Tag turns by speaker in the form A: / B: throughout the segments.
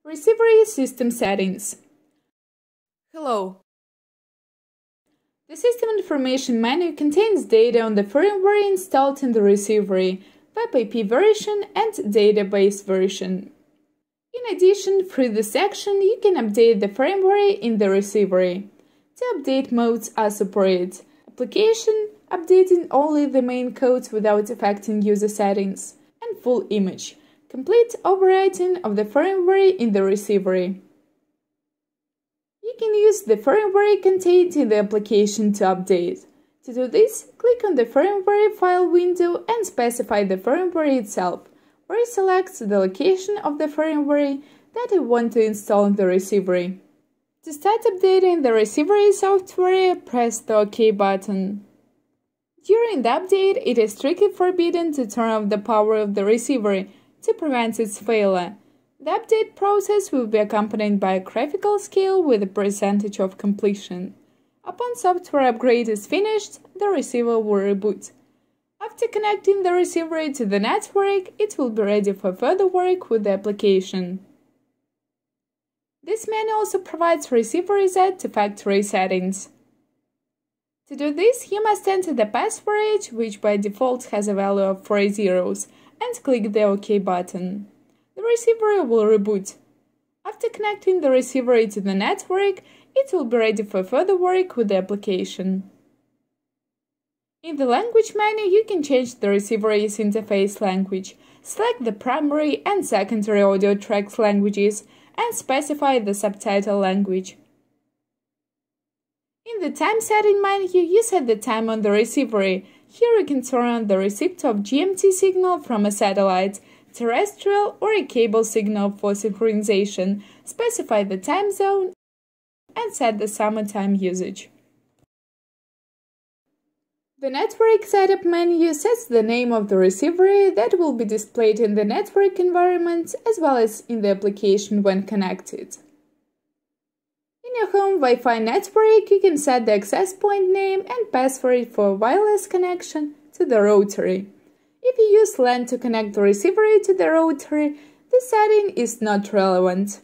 A: Receiver system settings. Hello. The System Information menu contains data on the firmware installed in the receiver, Web IP version, and database version. In addition, through this section, you can update the firmware in the receiver. The update modes are supported: application, updating only the main codes without affecting user settings, and full image, complete overwriting of the firmware in the receiver. You can use the firmware contained in the application to update. To do this, click on the firmware file window and specify the firmware itself, or select the location of the firmware that you want to install in the receiver. To start updating the receiver software, press the OK button. During the update, it is strictly forbidden to turn off the power of the receiver to prevent its failure. The update process will be accompanied by a graphical scale with a percentage of completion. Upon software upgrade is finished, the receiver will reboot. After connecting the receiver to the network, it will be ready for further work with the application. This menu also provides receiver reset to factory settings. To do this, you must enter the password, which by default has a value of 4 zeros, and click the OK button. The receiver will reboot. After connecting the receiver to the network, it will be ready for further work with the application. In the language menu, you can change the receiver's interface language, select the primary and secondary audio tracks languages, and specify the subtitle language. In the time setting menu, you set the time on the receiver. Here you can turn on the receipt of GMT signal from a satellite, terrestrial, or a cable signal for synchronization, specify the time zone, and set the summertime usage. The Network Setup menu sets the name of the receiver that will be displayed in the network environment as well as in the application when connected. In your home Wi-Fi network, you can set the access point name and password for wireless connection to the router. If you use LAN to connect the receiver to the router, this setting is not relevant.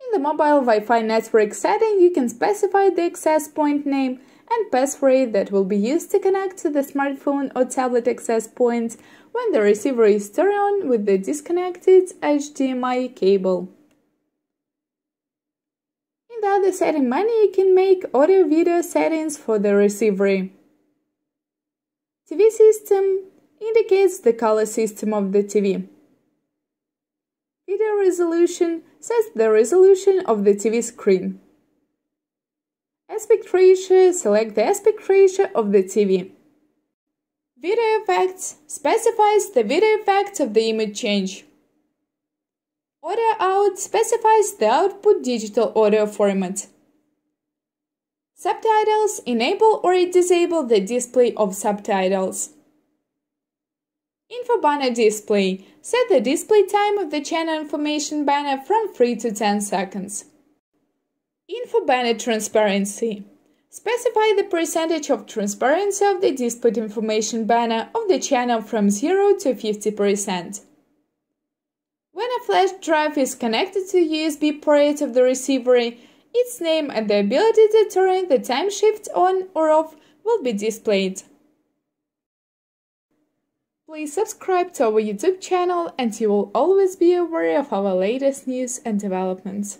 A: In the mobile Wi-Fi network setting, you can specify the access point name and password that will be used to connect to the smartphone or tablet access point when the receiver is turned on with the disconnected HDMI cable. In the other setting menu, you can make audio-video settings for the receiver. TV system indicates the color system of the TV. Video resolution sets the resolution of the TV screen. Aspect ratio, select the aspect ratio of the TV. Video effects specifies the video effect of the image change. Audio out specifies the output digital audio format. Subtitles enable or disable the display of subtitles. Info banner display. Set the display time of the channel information banner from 3 to 10 seconds. Info banner transparency. Specify the percentage of transparency of the displayed information banner of the channel from 0 to 50%. When a flash drive is connected to USB port of the receiver, its name and the ability to turn the time shift on or off will be displayed. Please subscribe to our YouTube channel and you will always be aware of our latest news and developments.